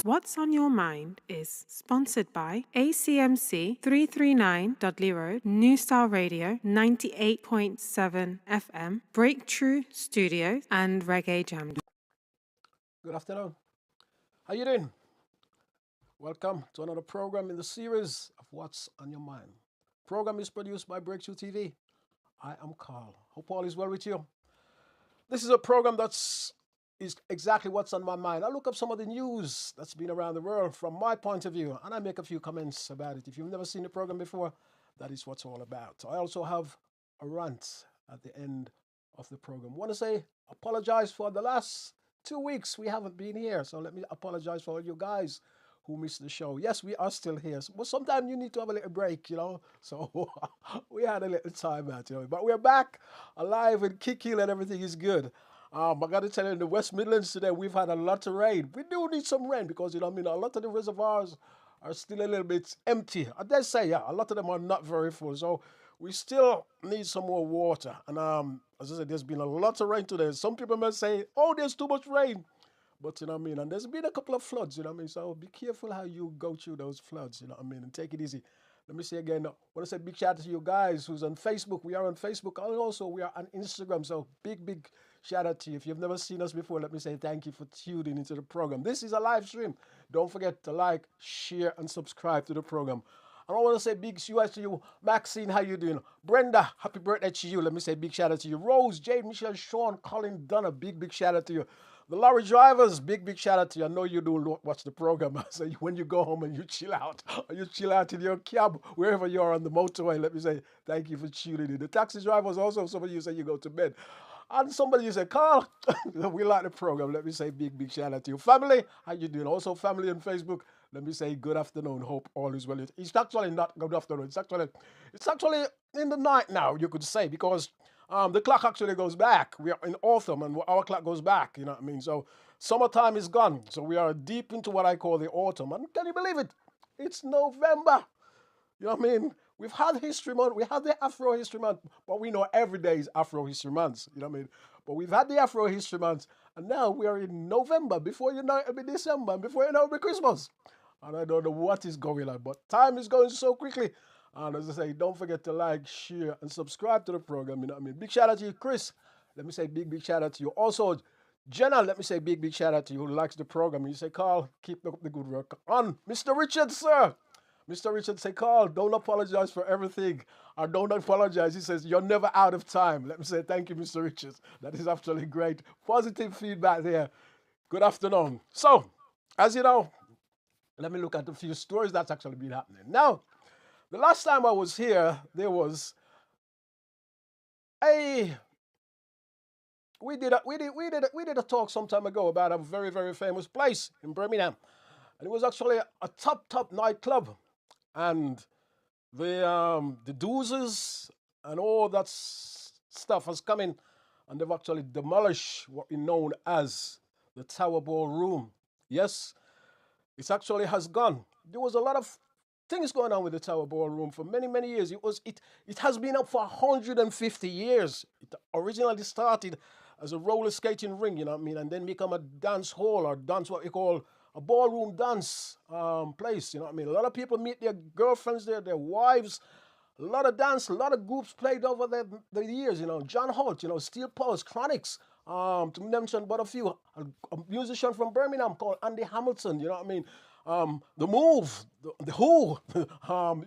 What's on Your Mind is sponsored by ACMC 339 Dudley Road, New Style Radio 98.7 FM, Breakthrough Studios, and Reggae Jam. Good afternoon. How you doing? Welcome to another program in the series of What's on Your Mind. Program is produced by Breakthrough TV. I am Carl. Hope all is well with you. This is a program is exactly what's on my mind. I look up some of the news that's been around the world from my point of view, and I make a few comments about it. If you've never seen the program before, that is what's all about. I also have a rant at the end of the program. I want to say apologize for the last 2 weeks we haven't been here, so let me apologize for all you guys who missed the show. Yes, we are still here, but sometimes you need to have a little break, so we had a little time out, but we're back alive and kicking and everything is good. I got to tell you, in the West Midlands today, we've had a lot of rain. We do need some rain because, a lot of the reservoirs are still a little bit empty. I dare say, a lot of them are not very full. So we still need some more water. And as I said, there's been a lot of rain today. Some people may say, oh, there's too much rain. But, and there's been a couple of floods, So be careful how you go through those floods, and take it easy. Let me say again, I want to say big shout out to you guys who's on Facebook. We are on Facebook, and also we are on Instagram. So big shout out to you. If you've never seen us before, let me say thank you for tuning into the program. This is a live stream. Don't forget to like, share, and subscribe to the program. And I want to say big shout out to you, Maxine. How you doing? Brenda, happy birthday to you. Let me say big shout out to you. Rose, Jade, Michelle, Sean, Colin, Donna, big shout out to you. The lorry drivers, big shout out to you. I know you do watch the program. So when you go home and you chill out, or you chill out in your cab, wherever you are on the motorway, let me say thank you for tuning in. The taxi drivers also, some of you say you go to bed. And somebody you say, Carl, we like the program. Let me say big shout out to you. Family, how you doing? Also family on Facebook, let me say good afternoon. Hope all is well. It's actually not good afternoon. It's actually in the night now, you could say, because the clock actually goes back. We are in autumn and our clock goes back, you know what I mean? So summertime is gone. So we are deep into what I call the autumn. And can you believe it? It's November. You know what I mean? We've had History Month. We had the Afro History Month, but we know every day is Afro History Month. You know what I mean? But we've had the Afro History Month, and now we are in November. Before you know it, it'll be December. And before you know it, it'll be Christmas. And I don't know what is going on, but time is going so quickly. And as I say, don't forget to like, share, and subscribe to the program. You know what I mean? Big shout out to you, Chris. Let me say big shout out to you. Also, Jenna, let me say big shout out to you who likes the program. You say, Carl, keep up the good work on. Mr. Richard, sir. Mr. Richard say, Carl, don't apologize for everything. Or don't apologize. He says, you're never out of time. Let me say thank you, Mr. Richard. That is absolutely great. Positive feedback there. Good afternoon. So, as you know, let me look at a few stories that's actually been happening. Now, the last time I was here, there was we did a talk some time ago about a very, very famous place in Birmingham. And it was actually a top nightclub. And the doozers and all that stuff has come in, and they've actually demolished what we know as the Tower Ballroom. Yes, it actually has gone. There was a lot of things going on with the Tower Ballroom for many years. It has been up for 150 years. It originally started as a roller skating ring, you know what I mean, and then become a dance hall or dance what we call a ballroom dance place, you know what I mean. A lot of people meet their girlfriends there, their wives. A lot of dance, a lot of groups played over the years, John Holt, Steel Pulse, Chronics, to mention but a few. A musician from Birmingham called Andy Hamilton, you know what I mean. The Move, the Who,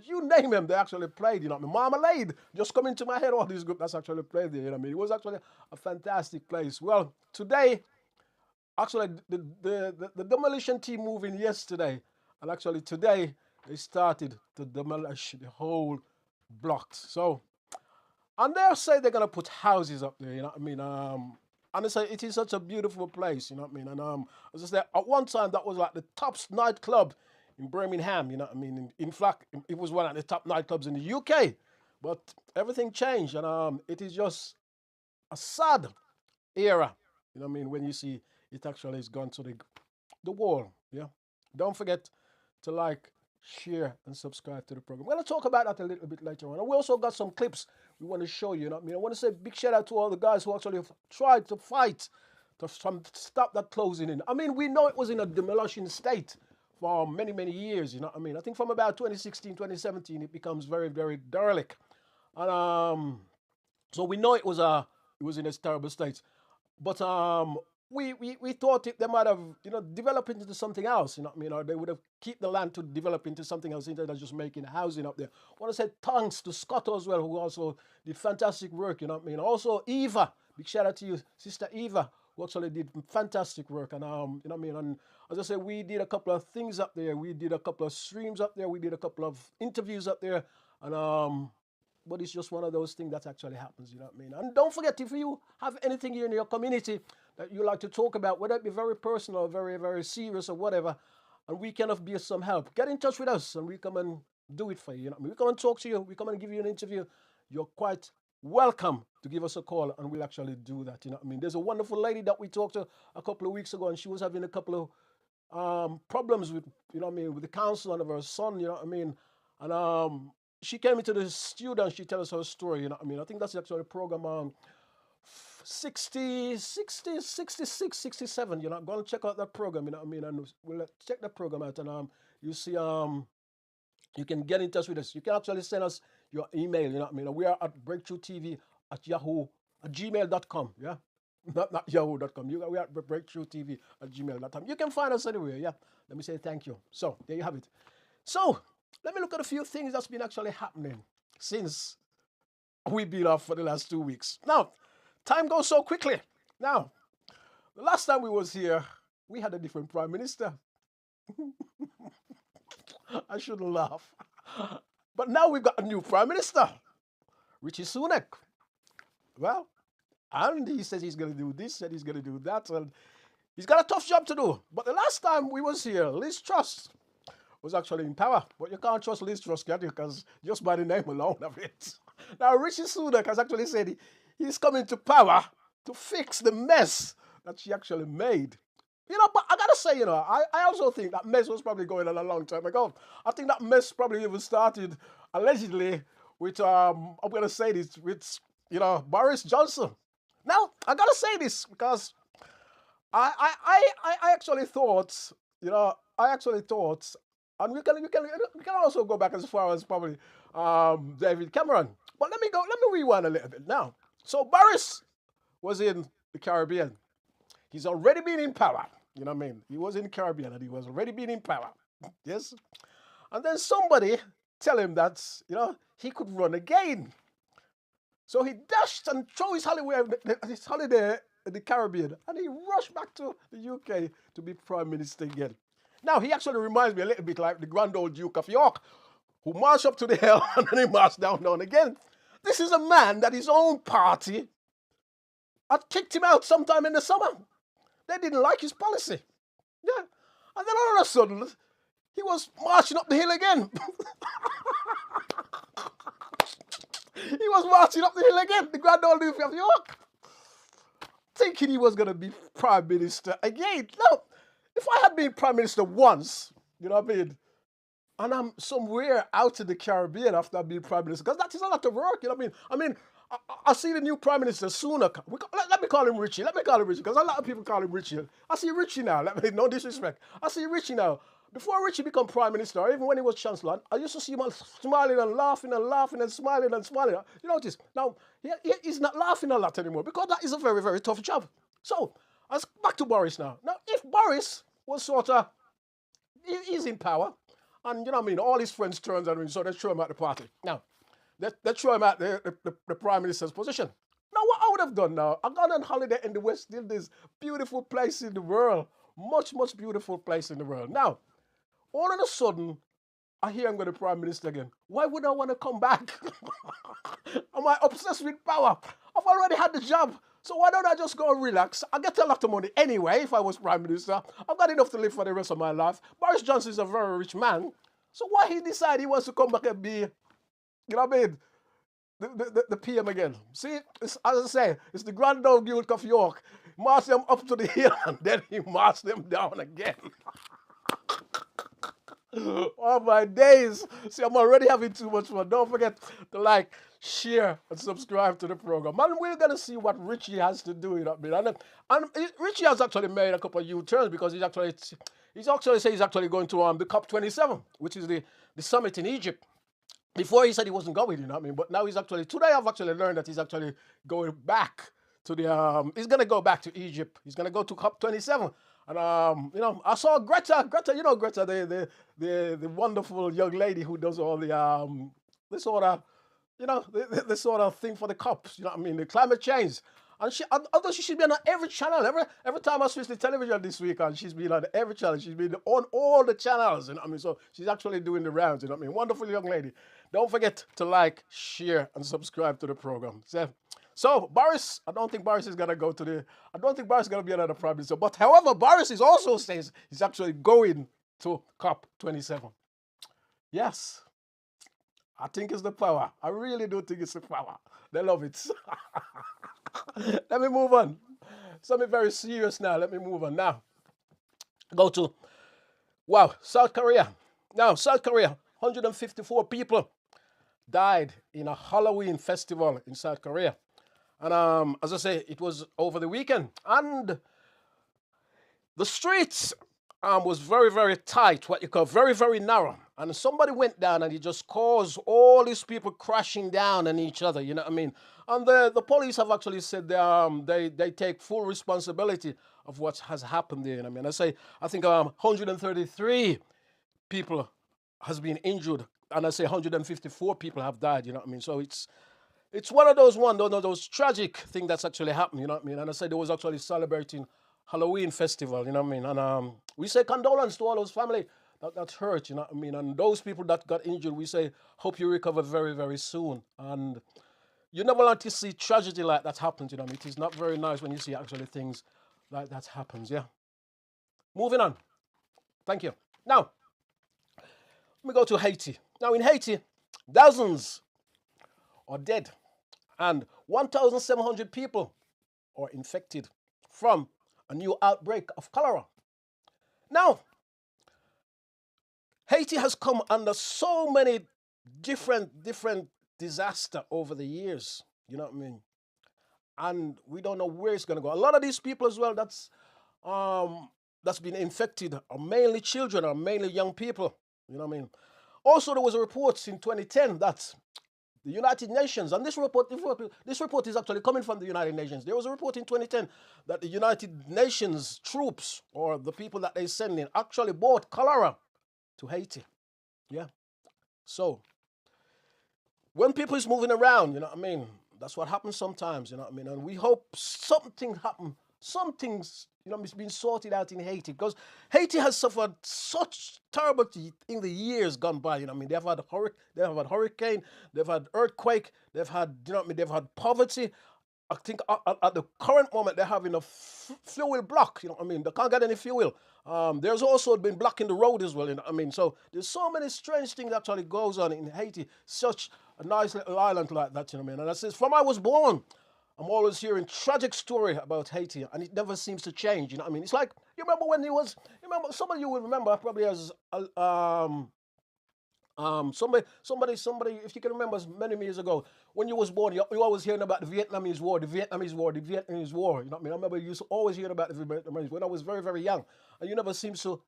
you name them, they actually played, you know what I mean. Marmalade, just come into my head, all these groups that's actually played there, you know what I mean. It was actually a fantastic place. Well, today, actually, the demolition team moved in yesterday, and actually today they started to demolish the whole block. So, and they say they're gonna put houses up there, you know what I mean? And they say it is such a beautiful place, you know what I mean? And as I said, at one time that was like the top nightclub in Birmingham, you know what I mean? In fact, it was one of the top nightclubs in the UK, but everything changed, and it is just a sad era, you know what I mean? When you see it actually has gone to the wall, yeah? Don't forget to like, share, and subscribe to the program. We're going to talk about that a little bit later on. And we also got some clips we want to show you, you know what I mean? I want to say a big shout out to all the guys who actually tried to fight to stop that closing in. I mean, we know it was in a demolition state, for many, many years, you know what I mean? I think from about 2016, 2017, it becomes very, very derelict. And so we know it was in a terrible state. But we thought they might have, developed into something else, you know what I mean? Or they would have keep the land to develop into something else instead of just making housing up there. I want to say thanks to Scott as well, who also did fantastic work, you know what I mean? Also Eva, big shout out to you, Sister Eva, who actually did fantastic work. And you know what I mean? And as I said, we did a couple of things up there. We did a couple of streams up there. We did a couple of interviews up there. And but it's just one of those things that actually happens, you know what I mean? And don't forget, if you have anything here in your community that you like to talk about, whether it be very personal or very, very serious or whatever, and we can be of some help, get in touch with us and we come and do it for you. You know what I mean? We come and talk to you, we come and give you an interview. You're quite welcome to give us a call and we'll actually do that, you know what I mean? There's a wonderful lady that we talked to a couple of weeks ago and she was having a couple of problems with, you know what I mean, with the council and of her son, you know what I mean? And she came into the studio and she tells us her story, you know what I mean? I think that's actually a program 66, 67, you know, go and check out that program, you know what I mean? And we'll check that program out and you see, you can get in touch with us. You can actually send us your email, you know what I mean? We are at breakthroughtv@gmail.com, yeah? Not yahoo.com. We are at breakthroughtv@gmail.com. You can find us anywhere, yeah? Let me say thank you. So, there you have it. So, let me look at a few things that's been actually happening since we've been off for the last 2 weeks. Now, time goes so quickly. Now, the last time we was here, we had a different prime minister. I shouldn't laugh. But now we've got a new prime minister, Richie Sunak. Well, and he says he's going to do this, and he's going to do that, and he's got a tough job to do. But the last time we was here, Liz Truss was actually in power. But you can't trust Liz Truss, can you? Because just by the name alone of it. Now, Richie Sunak has actually said he's coming to power to fix the mess that she actually made. You know, but I gotta say, you know, I also think that mess was probably going on a long time ago. I think that mess probably even started allegedly with, I'm gonna say this, with, you know, Boris Johnson. Now, I gotta say this because I actually thought, you know, and we can also go back as far as probably David Cameron. But let me rewind a little bit now. So Boris was in the Caribbean. He's already been in power. You know what I mean? He was in the Caribbean and he was already been in power. Yes? And then somebody tell him that, you know, he could run again. So he dashed and threw his holiday in the Caribbean and he rushed back to the UK to be Prime Minister again. Now, he actually reminds me a little bit like the grand old Duke of York, who marched up to the hill and then he marched down again. This is a man that his own party had kicked him out sometime in the summer. They didn't like his policy. Yeah. And then all of a sudden, he was marching up the hill again. He was marching up the hill again, the grand old Duke of York, thinking he was going to be Prime Minister again. Now, if I had been Prime Minister once, you know what I mean, and I'm somewhere out in the Caribbean after I've been Prime Minister, because that is a lot of work, you know what I mean? I see the new Prime Minister sooner. Let me call him Richie. Let me call him Richie, because a lot of people call him Richie. I see Richie now. No disrespect. I see Richie now. Before Richie became Prime Minister, or even when he was Chancellor, I used to see him smiling and laughing and laughing and smiling and smiling. You notice? Now, he's not laughing a lot anymore, because that is a very, very tough job. So, back to Boris now. Now, if Boris was sort of, he's in power, and you know what I mean, all his friends turned on him, so they throw him out the party. Now, they throw him out the Prime Minister's position. Now, what I would have done now, I've gone on holiday in the West Indies, beautiful place in the world, much, much beautiful place in the world. Now, all of a sudden, I hear I'm going to be Prime Minister again. Why would I want to come back? Am I obsessed with power? I've already had the job. So why don't I just go and relax? I get a lot of money anyway if I was Prime Minister. I've got enough to live for the rest of my life. Boris Johnson is a very rich man. So why he decide he wants to come back and be, you know what I mean, the PM again? See, as I say, it's the grand old Duke of York. March them up to the hill and then he marched them down again. Oh my days. See, I'm already having too much fun. Don't forget to like, share, and subscribe to the program. And we're gonna see what Richie has to do, you know what I mean? Richie has actually made a couple of U-turns because he's actually saying he's actually going to the COP27, which is the summit in Egypt. Before he said he wasn't going, you know what I mean? But now today I've actually learned that he's actually going back to he's gonna go back to Egypt. He's gonna go to COP27. And I saw Greta, Greta, the wonderful young lady who does all the sort of, the sort of thing for the COPs, you know what I mean, the climate change. And although she should be on every channel, every time I switch the television this week, and she's been on every channel, she's been on all the channels, you know what I mean? So she's actually doing the rounds, you know what I mean? Wonderful young lady. Don't forget to like, share, and subscribe to the program. So Boris, I don't think Boris is gonna be another prime minister. But however, Boris is also says he's actually going to COP27. Yes. I think it's the power. I really do think it's the power. They love it. Let me move on. Something very serious now. Let me move on now. Go to, South Korea. Now, South Korea, 154 people died in a Halloween festival in South Korea. And as I say, it was over the weekend. And the streets was very, very tight, what you call very, very narrow. And somebody went down and he just caused all these people crashing down on each other, you know what I mean? And the police have actually said they take full responsibility of what has happened there, you know what I mean? I think 133 people has been injured, and I say 154 people have died, you know what I mean? So it's one of those tragic things that's actually happened, you know what I mean? And I say they was actually celebrating Halloween festival, you know what I mean? And we say condolence to all those family that's hurt, you know what I mean? And those people that got injured, we say, hope you recover very, very soon. And you never want to see tragedy like that happens, you know what I mean? It is not very nice when you see actually things like that happens, yeah. Moving on. Thank you. Now, let me go to Haiti. Now, in Haiti, dozens are dead and 1,700 people are infected from a new outbreak of cholera. Now, Haiti has come under so many different disaster over the years, you know what I mean? And we don't know where it's going to go. A lot of these people as well that's been infected are mainly children, or mainly young people, you know what I mean? Also, there was a report in 2010 that the United Nations, and this report is actually coming from the United Nations. There was a report in 2010 that the United Nations troops, or the people that they send in, actually brought cholera to Haiti. Yeah. So, when people is moving around, you know what I mean, that's what happens sometimes, you know what I mean? And we hope something's, you know, it's been sorted out in Haiti, because Haiti has suffered such terribility in the years gone by, you know what I mean? They've had hurricane, they've had earthquake, they've had, you know what I mean, they've had poverty. I think at the current moment they're having a fuel block, you know what I mean? They can't get any fuel. There's also been blocking the road as well, you know what I mean? So there's so many strange things that actually goes on in Haiti, such a nice little island like that, you know what I mean? And I says, from I was born, I'm always hearing tragic story about Haiti, and it never seems to change, you know what I mean? It's like, you remember some of you will remember probably as, somebody, if you can remember many years ago, when you was born, you always hearing about the Vietnamese War, you know what I mean? I remember you used to always hear about the Vietnamese when I was very, very young, and you never seem to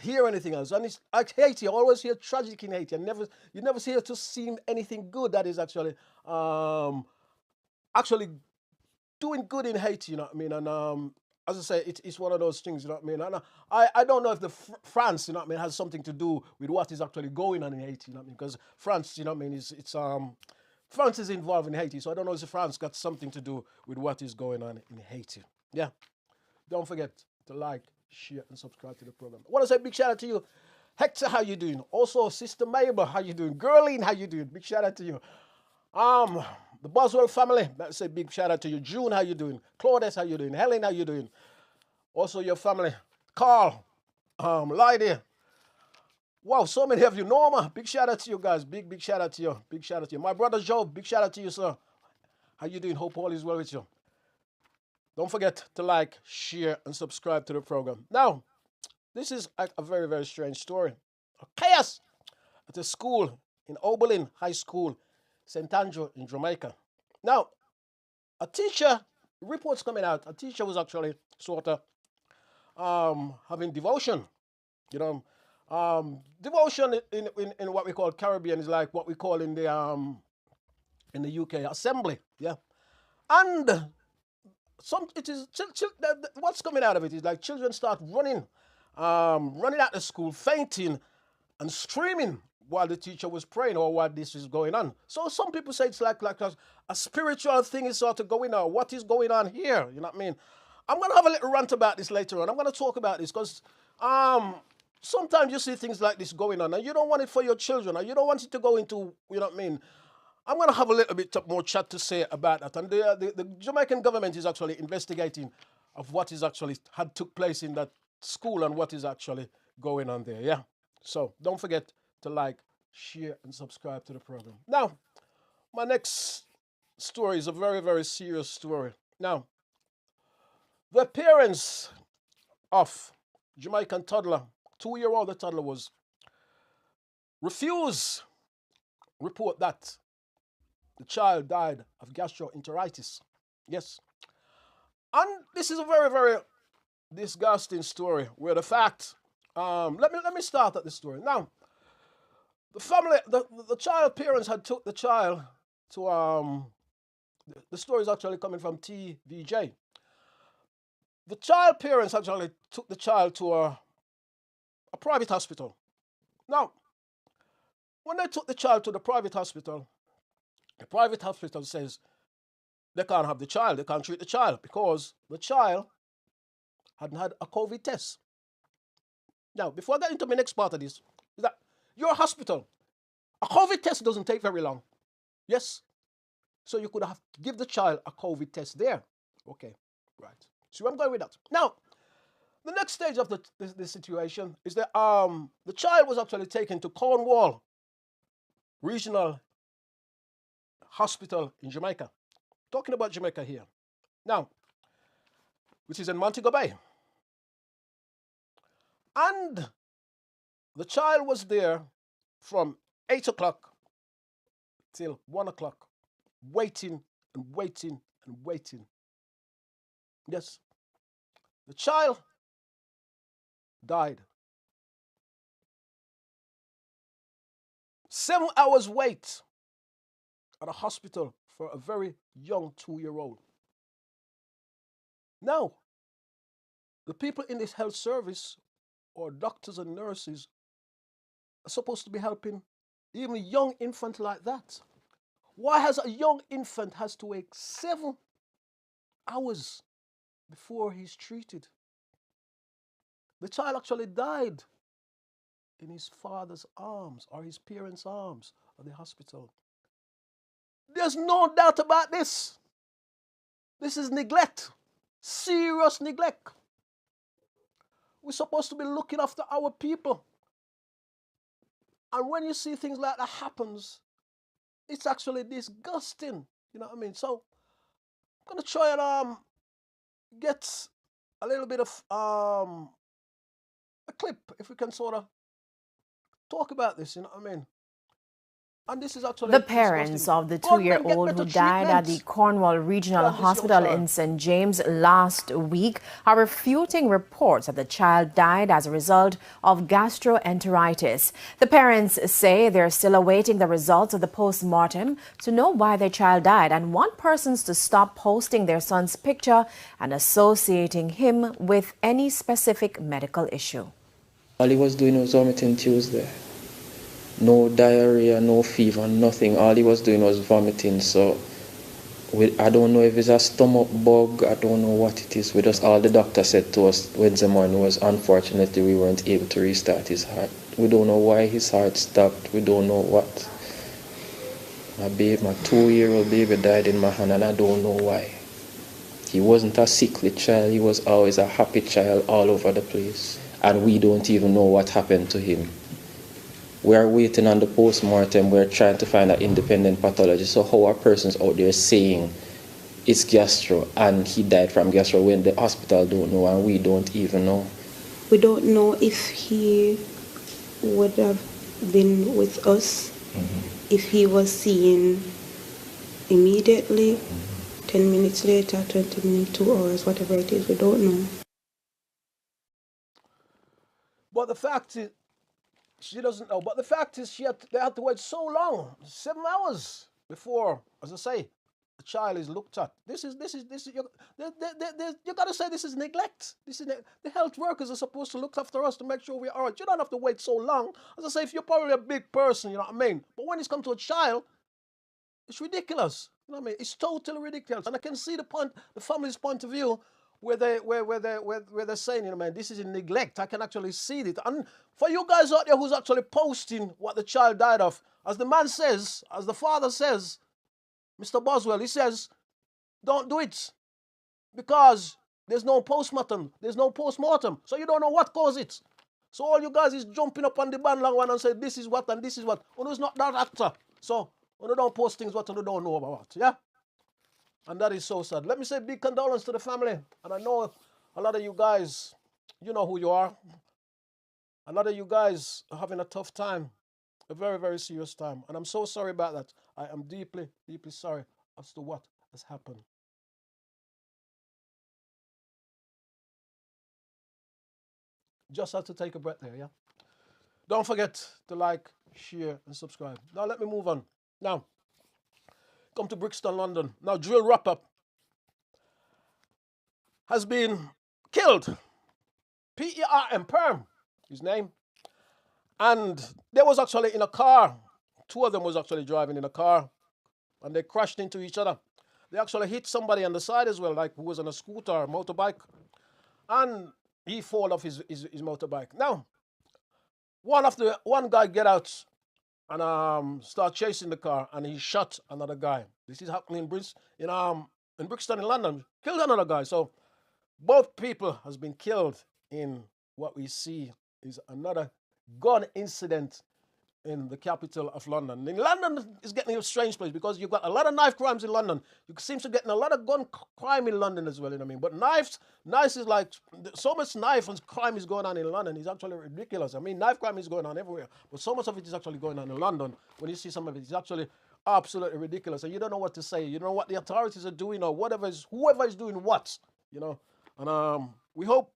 hear anything else. And it's like Haiti, I always hear tragic in Haiti, and you never hear to see anything good that is actually doing good in Haiti, you know what I mean? And as I say, it's one of those things, you know what I mean? And I don't know if the France, you know what I mean, has something to do with what is actually going on in Haiti, you know what I mean? Because France, you know what I mean, France is involved in Haiti, so I don't know if France got something to do with what is going on in Haiti. Yeah. Don't forget to like, share, and subscribe to the program. I want to say big shout out to you. Hector, how you doing? Also, Sister Mabel, how you doing? Girline, how you doing? Big shout out to you. The Boswell family, let's say big shout out to you. June, how you doing? Claudius, how you doing? Helen, how you doing? Also your family. Carl, Lydia. Wow, so many of you. Norma, big shout out to you guys. Big shout out to you. Big shout out to you. My brother Joe, big shout out to you, sir. How you doing? Hope all is well with you. Don't forget to like, share, and subscribe to the program. Now, this is a very, very strange story. chaos at a school in Oberlin High School, St. Andrew in Jamaica. Now, a teacher, reports coming out, a teacher was actually sort of having devotion. You know, devotion in what we call Caribbean is like what we call in the UK assembly. Yeah, and what's coming out of it is like children start running out of school, fainting and screaming while the teacher was praying or while this is going on. So some people say it's like a spiritual thing is sort of going on. What is going on here? You know what I mean? I'm going to have a little rant about this later on. I'm going to talk about this because sometimes you see things like this going on and you don't want it for your children or you don't want it to go into, you know what I mean? I'm going to have a little bit more chat to say about that. And the Jamaican government is actually investigating of what is actually had took place in that school and what is actually going on there. Yeah. So don't forget to like, share, and subscribe to the program. Now, my next story is a very, very serious story. Now, the parents of Jamaican toddler, 2-year-old the toddler was, refused report that the child died of gastroenteritis. Yes. And this is a very, very disgusting story where the fact, let me start at the story. Now, the family, the child parents had took the child to, the story is actually coming from TVJ. The child parents actually took the child to a private hospital. Now, when they took the child to the private hospital says they can't have the child, they can't treat the child because the child hadn't had a COVID test. Now, before I get into my next part of this, is that your hospital, a COVID test doesn't take very long. Yes? So you could have to give the child a COVID test there. Okay, right. So I'm going with that. Now, the next stage of the situation is that the child was actually taken to Cornwall Regional Hospital in Jamaica. Talking about Jamaica here. Now, which is in Montego Bay. And the child was there from 8 o'clock till 1 o'clock, waiting and waiting and waiting. Yes, the child died. 7 hours wait at a hospital for a very young 2-year-old. Now, the people in this health service or doctors and nurses are supposed to be helping even a young infant like that. Why has a young infant has to wait 7 hours before he's treated? The child actually died in his father's arms or his parents' arms at the hospital. There's no doubt about this. This is neglect, serious neglect. We're supposed to be looking after our people. And when you see things like that happens, it's actually disgusting. You know what I mean? So I'm going to try and get a little bit of a clip, if we can sort of talk about this, you know what I mean? And this is actually the parents of the 2-year-old who died at the Cornwall Regional Hospital in St. James last week are refuting reports that the child died as a result of gastroenteritis. The parents say they're still awaiting the results of the post-mortem to know why their child died and want persons to stop posting their son's picture and associating him with any specific medical issue. All he was doing was vomiting Tuesday. No diarrhea, no fever, nothing. All he was doing was vomiting. So I don't know if it's a stomach bug. I don't know what it is. All the doctor said to us Wednesday morning was unfortunately we weren't able to restart his heart. We don't know why his heart stopped. We don't know what. My 2-year-old baby died in my hand and I don't know why. He wasn't a sickly child. He was always a happy child all over the place. And we don't even know what happened to him. We are waiting on the post-mortem. We're trying to find an independent pathologist. So how are persons out there saying it's gastro and he died from gastro when the hospital don't know and we don't even know? We don't know if he would have been with us if he was seen immediately, 10 minutes later, 20 minutes, 2 hours, whatever it is, we don't know. But the fact is, she doesn't know. But the fact is, they had to wait so long, 7 hours before, as I say, the child is looked at. This is you got to say this is neglect. The health workers are supposed to look after us to make sure we're all right. You don't have to wait so long. As I say, if you're probably a big person, you know what I mean. But when it's come to a child, it's ridiculous. You know what I mean? It's totally ridiculous. And I can see the family's point of view where they're saying, you know, man, this is in neglect. I can actually see it. And for you guys out there who's actually posting what the child died of, as the man says, as the father says, Mr. Boswell, he says, don't do it because there's no postmortem. There's no postmortem. So you don't know what caused it. So all you guys is jumping up on the bandwagon and say, this is what and this is what. Oh, it's not that actor. So you don't post things what you don't know about. Yeah? And that is so sad. Let me say big condolence to the family. And I know a lot of you guys, you know who you are. A lot of you guys are having a tough time. A very, very serious time. And I'm so sorry about that. I am deeply, deeply sorry as to what has happened. Just have to take a breath there, yeah? Don't forget to like, share, and subscribe. Now let me move on. Now, come to Brixton, London. Now, drill rapper has been killed. P-E-R-M, Perm, his name. And they was actually in a car. Two of them was actually driving in a car. And they crashed into each other. They actually hit somebody on the side as well, like who was on a scooter or motorbike. And he fall off his motorbike. Now, one guy get out and start chasing the car, and he shot another guy. This is happening in Brixton in London. Killed another guy. So both people has been killed in what we see is another gun incident in the capital of London. In London is getting a strange place because you've got a lot of knife crimes in London. You seem to getting a lot of gun crime in London as well, you know what I mean? But knives is like, so much knife and crime is going on in London. It's actually ridiculous. I mean, knife crime is going on everywhere, but so much of it is actually going on in London. When you see some of it, it's actually absolutely ridiculous. And you don't know what to say. You don't know what the authorities are doing or whoever is doing what, you know? And we hope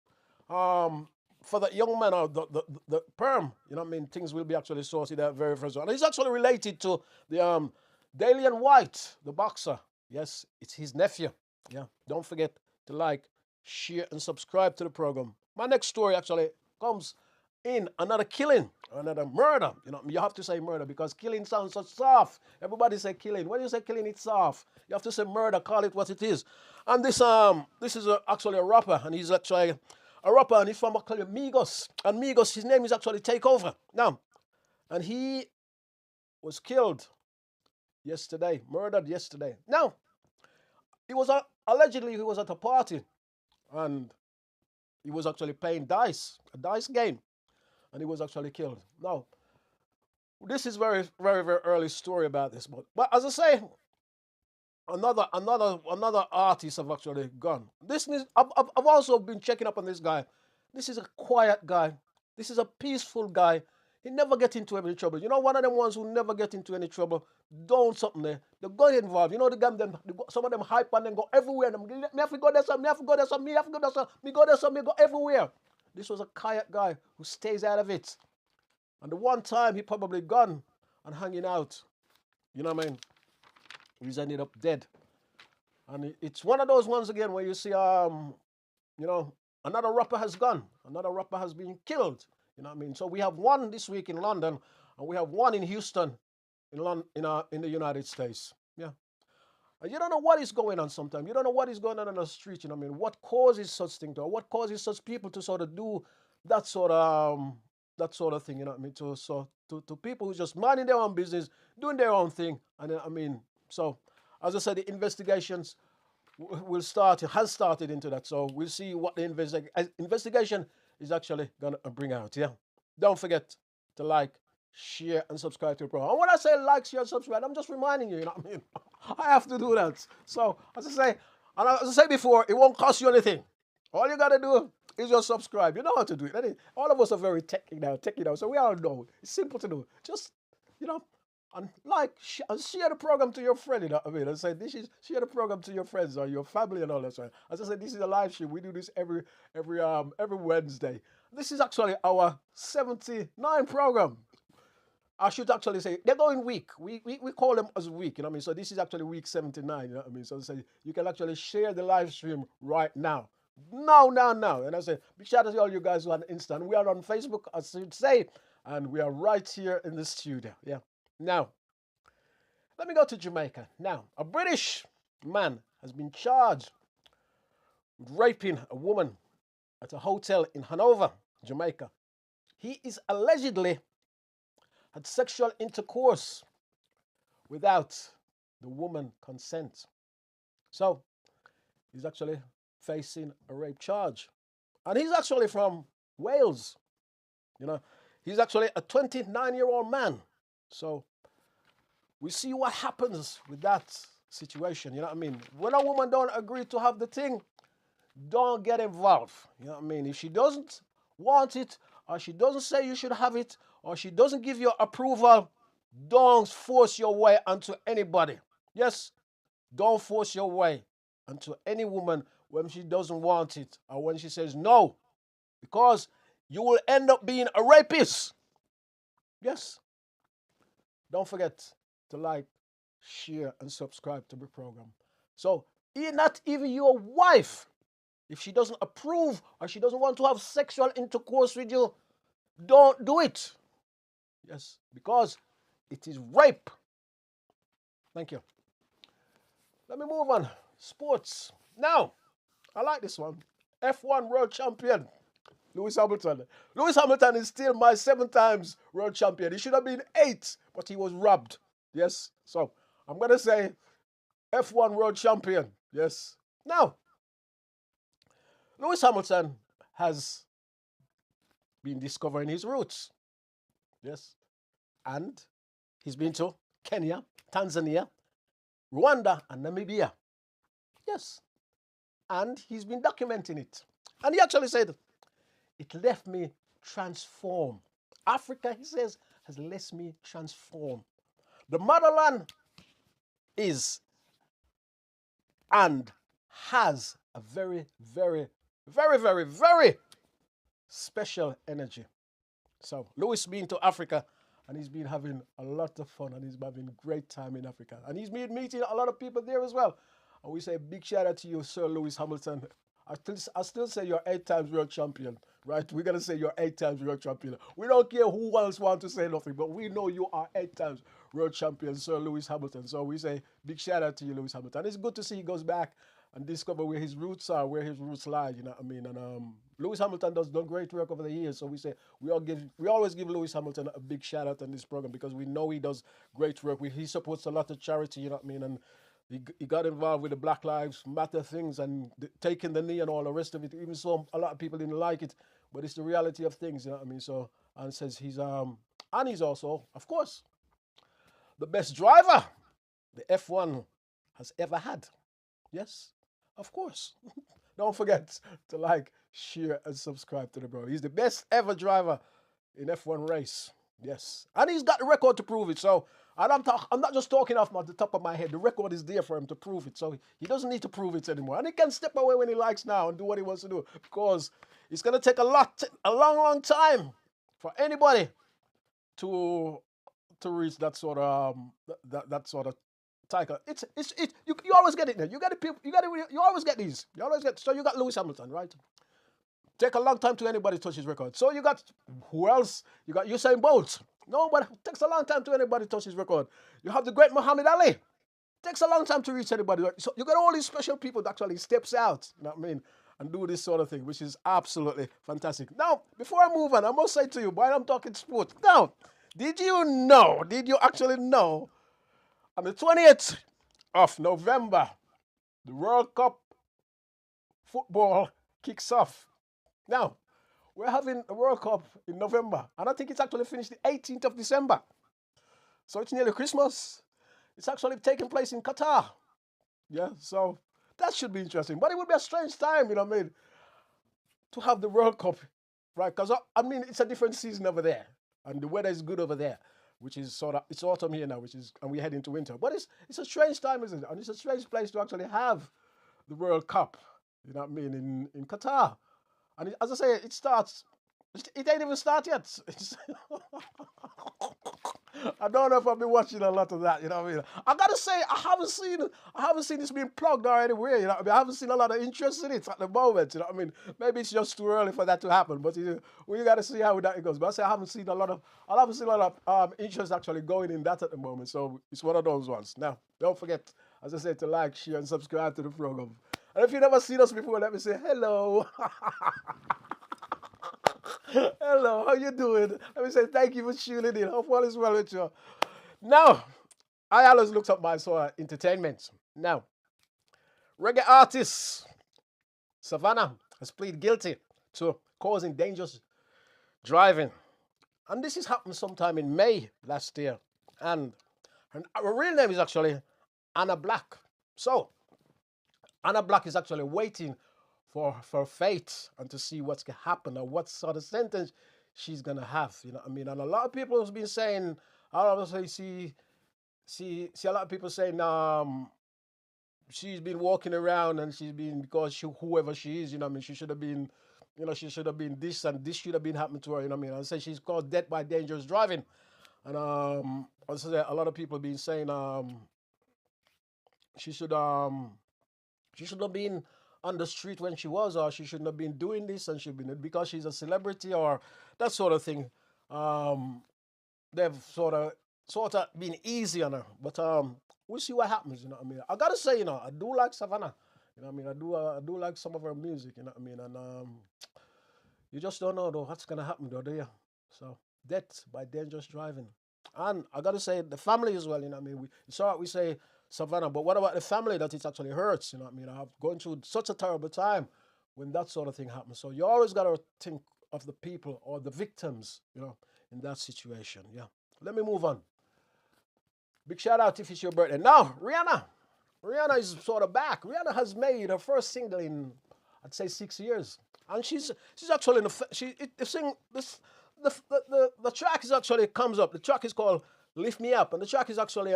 for that young man or the Perm, you know what I mean, things will be actually sorted out very, very soon. And he's actually related to the Dillian White, the boxer. Yes, it's his nephew. Yeah, don't forget to like, share, and subscribe to the program. My next story actually comes in another killing, another murder. You know, you have to say murder because killing sounds so soft. Everybody say killing. When you say killing, it's soft. You have to say murder, call it what it is. And this is actually a rapper, and he's actually a rapper, and he's from actually Migos. And Migos, his name is actually Takeover. Now, and he was killed yesterday, murdered yesterday. Now, allegedly he was at a party, and he was actually playing dice, a dice game, and he was actually killed. Now, this is very, very, very early story about this, but as I say, another artist have actually gone. I've also been checking up on this guy. This is a quiet guy. This is a peaceful guy. He never get into any trouble. You know, one of them ones who never get into any trouble, don't something there. They got involved. You know, some of them hype and then go everywhere. Me have to go there, some, me have to go there, some, me have to go there, some, me go there, some, me go everywhere. This was a quiet guy who stays out of it. And the one time he probably gone and hanging out, you know what I mean? He's ended up dead. And it's one of those ones again where you see, you know, another rapper has gone. Another rapper has been killed. You know what I mean? So we have one this week in London, and we have one in Houston, in the United States. Yeah. And you don't know what is going on sometimes. You don't know what is going on the street. You know what I mean? What causes such thing to, or what causes such people to sort of do that sort of thing. You know what I mean? To people who just minding their own business, doing their own thing. And I mean, so as I said, the investigations has started into that. So we'll see what the investigation is actually going to bring out. Yeah. Don't forget to like, share, and subscribe to the program. And when I say like, share, and subscribe, I'm just reminding you, you know what I mean? I have to do that. So as I say before, it won't cost you anything. All you gotta do is just subscribe. You know how to do it. All of us are very techy now, so we all know. It's simple to do. Just, and and share the program to your friend, you know what I mean? And say, share the program to your friends or your family and all that. Right? As I said, this is a live stream. We do this every Wednesday. This is actually our 79 program. I should actually say they're going week. We call them as week, you know what I mean? So this is actually week 79, you know what I mean? So say you can actually share the live stream right now. Now. And I say, big shout out to all you guys who are on Insta. And we are on Facebook, as I should say, and we are right here in the studio. Yeah. Now, let me go to Jamaica. Now, a British man has been charged with raping a woman at a hotel in Hanover, Jamaica. He is allegedly had sexual intercourse without the woman's consent. So, he's actually facing a rape charge. And he's actually from Wales. He's actually a 29-year-old man. So, we see what happens with that situation, you know what I mean? When a woman don't agree to have the thing, don't get involved, you know what I mean? If she doesn't want it, or she doesn't say you should have it, or she doesn't give you approval, don't force your way onto anybody. Yes, don't force your way onto any woman when she doesn't want it, or when she says no, because you will end up being a rapist. Yes. Don't forget to like, share, and subscribe to the program. So, not even your wife, if she doesn't approve or she doesn't want to have sexual intercourse with you, don't do it. Yes, because it is rape. Thank you. Let me move on. Sports. Now, I like this one. F1 world champion, Lewis Hamilton. Lewis Hamilton is still my 7 times world champion. He should have been 8, but he was robbed. Yes. So I'm going to say F1 world champion. Yes. Now, Lewis Hamilton has been discovering his roots. Yes. And he's been to Kenya, Tanzania, Rwanda, and Namibia. Yes. And he's been documenting it. And he actually said, it left me transformed. Africa, he says, has left me transformed. The motherland is and has a very, very, very, very, very special energy. So Lewis been to Africa and he's been having a lot of fun and he's having a great time in Africa. And he's been meeting a lot of people there as well. And we say a big shout out to you, Sir Lewis Hamilton. I still say you're 8 times world champion, right? We're going to say you're 8 times world champion. We don't care who else wants to say nothing, but we know you are 8 times world champion, Sir Lewis Hamilton. So we say big shout out to you, Lewis Hamilton. It's good to see he goes back and discover where his roots are, where his roots lie, you know what I mean? And Lewis Hamilton does done great work over the years. So we say we always give Lewis Hamilton a big shout out on this program because we know he does great work. He supports a lot of charity, you know what I mean? And he got involved with the Black Lives Matter things and taking the knee and all the rest of it. Even so, a lot of people didn't like it, but it's the reality of things, you know what I mean? So, and says he's also, of course, the best driver the F1 has ever had. Yes, of course. Don't forget to like, share, and subscribe to the bro. He's the best ever driver in F1 race. Yes, and he's got the record to prove it. So, and I'm not just talking off the top of my head. The record is there for him to prove it. So he doesn't need to prove it anymore. And he can step away when he likes now and do what he wants to do. Because it's going to take a long time for anybody to reach that sort of that sort of title. You always get it there. You always get these. So you got Lewis Hamilton, right? Take a long time to anybody touch his record. So you got, who else? You got Usain Bolt. No, but it takes a long time to anybody touch his record. You have the great Muhammad Ali. It takes a long time to reach anybody. So you got all these special people that actually steps out, you know what I mean, and do this sort of thing, which is absolutely fantastic. Now, before I move on, I must say to you, while I'm talking sports, now, did you actually know, on the 20th of November, the World Cup football kicks off. Now, we're having a World Cup in November, and I think it's actually finished the 18th of December. So it's nearly Christmas. It's actually taking place in Qatar. Yeah, so that should be interesting. But it would be a strange time, you know what I mean? to have the World Cup, right? Because I mean, it's a different season over there, and the weather is good over there, which is sort of, it's autumn here now, and we head into winter. But it's a strange time, isn't it? And it's a strange place to actually have the World Cup. You know what I mean? In Qatar, and as I say, it starts. It ain't even started yet. I don't know if I've been watching a lot of that, you know what I mean? I gotta say, I haven't seen this being plugged or anywhere, you know what I mean? I haven't seen a lot of interest in it at the moment, you know what I mean? Maybe it's just too early for that to happen, but we gotta see how that goes. But I say I haven't seen a lot of interest actually going in that at the moment, so it's one of those ones. Now, don't forget, as I said, to like, share, and subscribe to the program. And if you've never seen us before, let me say hello. Hello, how you doing? Let me say thank you for tuning in. Hope all is well with you. Now, I always looked up my sort of entertainment. Now, reggae artist Savannah has pleaded guilty to causing dangerous driving. And this has happened sometime in May last year. And her real name is actually Anna Black. So, Anna Black is actually waiting for fate and to see what's going to happen or what sort of sentence she's going to have, you know what I mean? And a lot of people have been saying, I obviously see a lot of people saying she's been walking around and she's been, because whoever she is, you know what I mean, she should have been, you know, she should have been this and this should have been happening to her, you know what I mean? And say she's caused death by dangerous driving. And also a lot of people have been saying she should have been on the street when she was, or she shouldn't have been doing this, and she'd been, because she's a celebrity or that sort of thing. They've sort of been easy on her, but we'll see what happens. You know what I mean? I gotta say, you know, I do like Savannah. You know what I mean? I do like some of her music. You know what I mean? And you just don't know though what's gonna happen though, do you? So death by dangerous driving, and I gotta say the family as well. You know what I mean? It's all right, we say Savannah, but what about the family that it actually hurts? You know what I mean? I've gone through such a terrible time when that sort of thing happens. So you always got to think of the people or the victims, you know, in that situation. Yeah. Let me move on. Big shout out if it's your birthday. Now, Rihanna is sort of back. Rihanna has made her first single in, I'd say, 6 years, and she's actually the track is actually comes up. The track is called "Lift Me Up," and the track is actually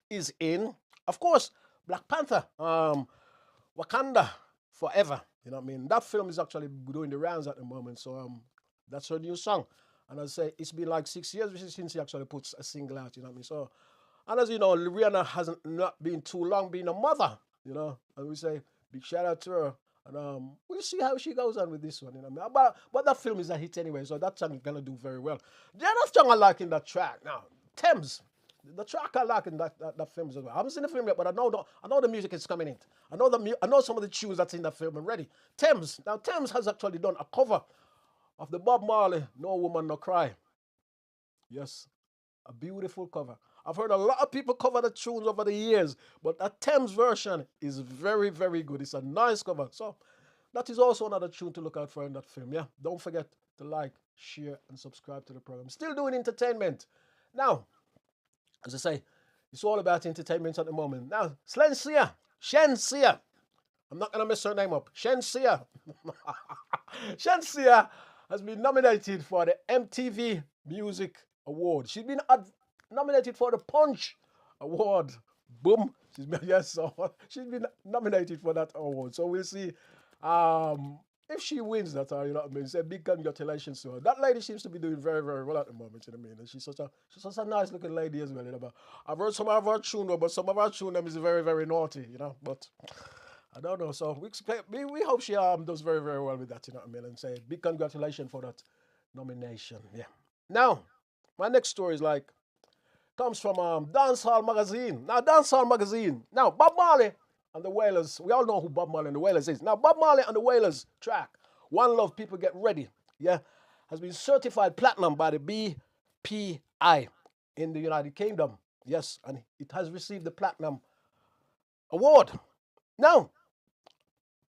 is in, of course, Black Panther, Wakanda Forever. You know what I mean? That film is actually doing the rounds at the moment, so that's her new song. And I say it's been like 6 years since she actually puts a single out. You know what I mean? So, and as you know, Rihanna hasn't not been too long being a mother. You know, and we say big shout out to her. And we'll see how she goes on with this one. You know what I mean? But that film is a hit anyway, so that song is gonna do very well. The other song I like in that track now, Thames. The track I like in that film as well. I haven't seen the film yet, but I know the music is coming in. I know some of the tunes that's in that film already. Thames. Now Thames has actually done a cover of the Bob Marley "No Woman No Cry." Yes, a beautiful cover. I've heard a lot of people cover the tunes over the years, but that Thames version is very, very good. It's a nice cover. So that is also another tune to look out for in that film. Yeah, don't forget to like, share, and subscribe to the program. Still doing entertainment. Now, as I say, it's all about entertainment at the moment. Now, Shenseea. I'm not going to mess her name up. Shenseea. Shenseea has been nominated for the MTV Music Award. She's been nominated for the Punch Award. Boom. She's been nominated for that award. So we'll see if she wins that, you know what I mean? Say big congratulations to her. That lady seems to be doing very, very well at the moment, you know what I mean? And she's such a nice looking lady as well, you know. But I've heard some of her tune, but some of her tune is very, very naughty, you know. But I don't know. So we hope she does very, very well with that, you know what I mean? And say big congratulations for that nomination. Yeah. Now, my next story is comes from Dancehall Magazine. Now, Dancehall Magazine. Now, Bob Marley and the Wailers. We all know who Bob Marley and the Wailers is. Now, Bob Marley and the Wailers track, One Love, People Get Ready, yeah, has been certified platinum by the BPI in the United Kingdom. Yes, and it has received the platinum award. Now,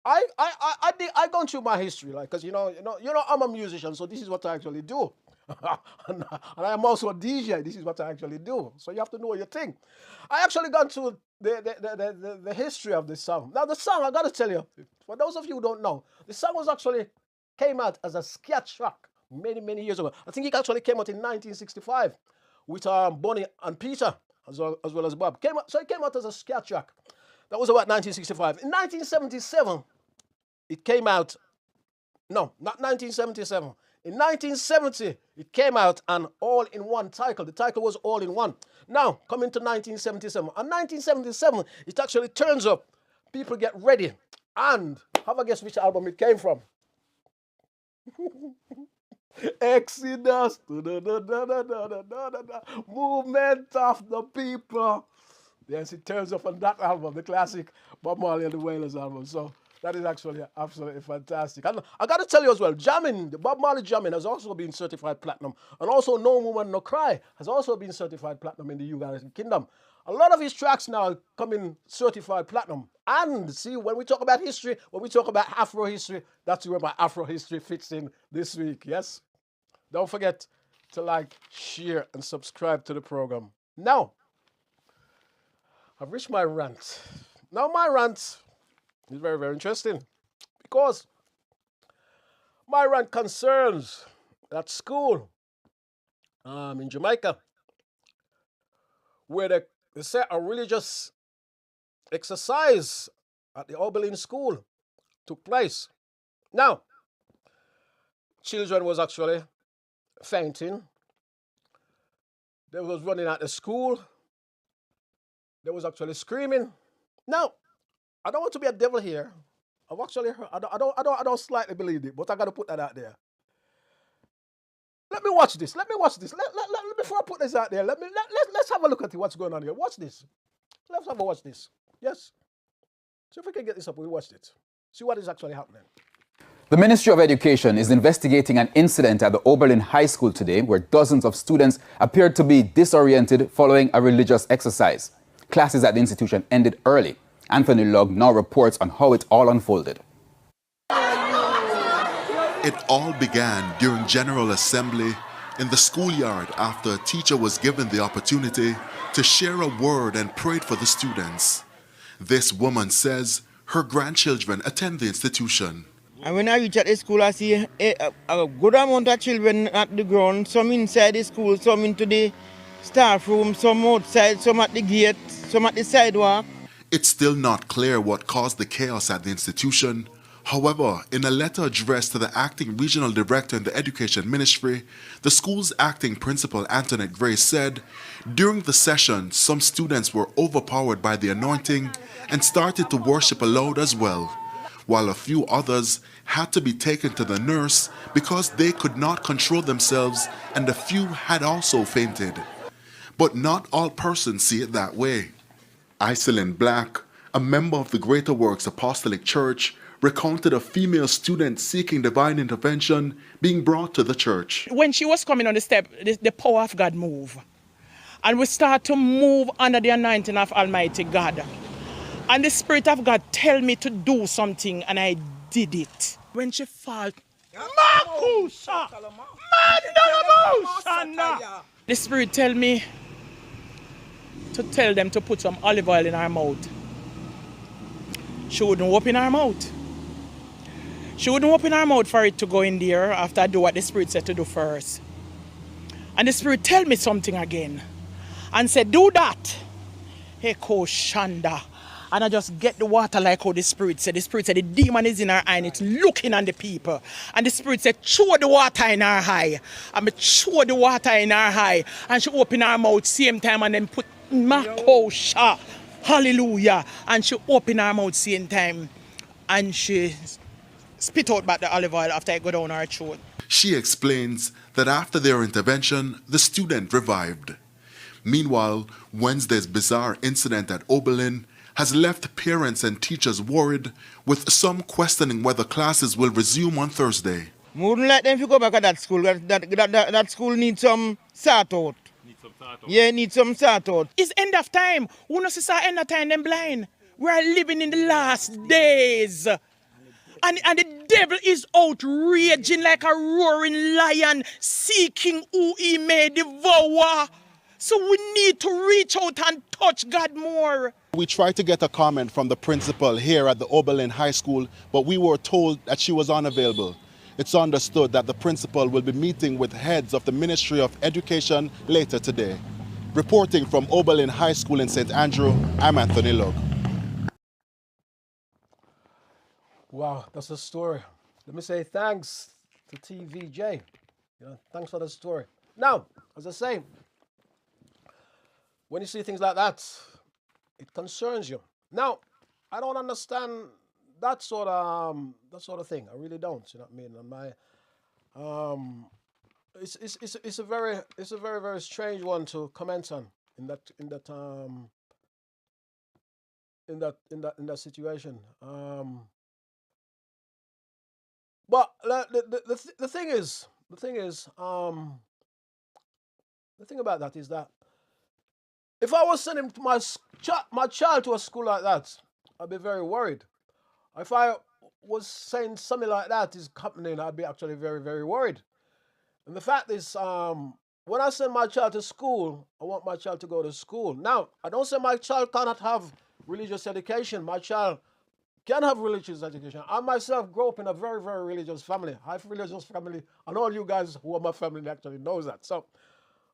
I gone through my history, because you know, I'm a musician, so this is what I actually do. and I am also a DJ. This is what I actually do. So you have to know your thing. I actually gone through the history of this song. Now the song, I gotta tell you, for those of you who don't know, the song was actually came out as a scat track many, many years ago. I think it actually came out in 1965 with Bonnie and Peter as well as Bob. So it came out as a scat track. That was about 1965. In 1977, it came out. No, not 1977. In 1970, it came out an all-in-one title. The title was all-in-one. Now, coming to 1977. And 1977, it actually turns up. People get ready. And have a guess which album it came from. Exodus. Movement of the people. Yes, it turns up on that album, the classic Bob Marley and the Wailers album. So that is actually absolutely fantastic. And I got to tell you as well, jamming, the Bob Marley jamming has also been certified platinum. And also No Woman No Cry has also been certified platinum in the United Kingdom. A lot of his tracks now come in certified platinum. And see, when we talk about history, when we talk about Afro history, that's where my Afro history fits in this week, yes? Don't forget to like, share, and subscribe to the program. Now, I've reached my rant. Now, my rant is very, very interesting because my rant concerns that school in Jamaica where they set a religious exercise at the Oberlin School took place. Now, children was actually fainting. They was running out of school. They was actually screaming. Now, I don't want to be a devil here. I've actually heard, I don't slightly believe it, but I got to put that out there. Let me watch this. Before I put this out there, let's have a look at what's going on here. Watch this. Let's have a watch this. Yes. So if we can get this up, we'll watch it. See what is actually happening. The Ministry of Education is investigating an incident at the Oberlin High School today where dozens of students appeared to be disoriented following a religious exercise. Classes at the institution ended early. Anthony Lugg now reports on how it all unfolded. It all began during General Assembly in the schoolyard after a teacher was given the opportunity to share a word and prayed for the students. This woman says her grandchildren attend the institution. And when I reach at the school, I see a good amount of children at the ground, some inside the school, some into the staff room, some outside, some at the gate, some at the sidewalk. It's still not clear what caused the chaos at the institution. However, in a letter addressed to the acting regional director in the education ministry, the school's acting principal, Antoinette Grace, said, during the session, some students were overpowered by the anointing and started to worship aloud as well, while a few others had to be taken to the nurse because they could not control themselves and a few had also fainted. But not all persons see it that way. Iselin Black, a member of the Greater Works Apostolic Church, recounted a female student seeking divine intervention being brought to the church. When she was coming on the step, the power of God moved. And we start to move under the anointing of Almighty God. And the Spirit of God tell me to do something, and I did it. When she fell, the Spirit tell me to tell them to put some olive oil in her mouth. She wouldn't open her mouth. She wouldn't open her mouth for it to go in there after I do what the Spirit said to do first. And the Spirit tell me something again and said, do that. Eko Shanda. And I just get the water like how the Spirit said. The Spirit said the demon is in her eye and it's looking at the people. And the Spirit said, throw the water in her eye. And I throw the water in her eye. And she opened her mouth same time and then put Makosha. Hallelujah. And she opened her mouth same time. And she spit out back the olive oil after it got down her throat. She explains that after their intervention, the student revived. Meanwhile, Wednesday's bizarre incident at Oberlin has left parents and teachers worried, with some questioning whether classes will resume on Thursday. We wouldn't let them go back at that school. That school needs some sort out. Yeah, need some sort out. It's end of time. Who knows it's end of time, them blind. We are living in the last days. And the devil is out raging like a roaring lion, seeking who he may devour. So we need to reach out and touch God more. We tried to get a comment from the principal here at the Oberlin High School, but we were told that she was unavailable. It's understood that the principal will be meeting with heads of the Ministry of Education later today. Reporting from Oberlin High School in St. Andrew, I'm Anthony Log. Wow, that's a story. Let me say thanks to TVJ. Thanks for the story. Now, as I say, when you see things like that, it concerns you. Now, I don't understand that sort of thing. I really don't. You know what I mean? And it's a very strange one to comment on in that situation. But the thing about that is that if I was sending my child to a school like that, I'd be very worried. If I was saying something like that is happening, I'd be actually very, very worried. And the fact is, when I send my child to school, I want my child to go to school. Now, I don't say my child cannot have religious education. My child can have religious education. I myself grew up in a very, very religious family, high religious family, and all you guys who are my family actually knows that. So,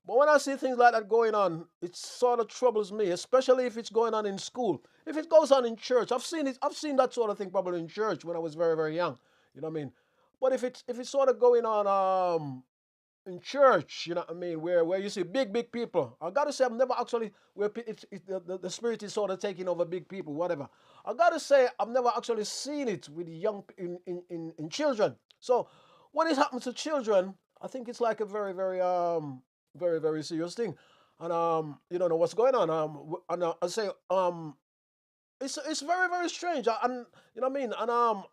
but when I see things like that going on, it sort of troubles me, especially if it's going on in school. If it goes on in church, I've seen that sort of thing probably in church when I was very, very young. You know what I mean? But if it's sort of going on in church, you know what I mean, where you see big people. I gotta say, I've never actually where the spirit is sort of taking over big people, whatever. I gotta say, I've never actually seen it with young in children. So when it happens to children, I think it's like a very, very very, very serious thing, and you don't know what's going on. And I say it's very, very strange, and you know what I mean. And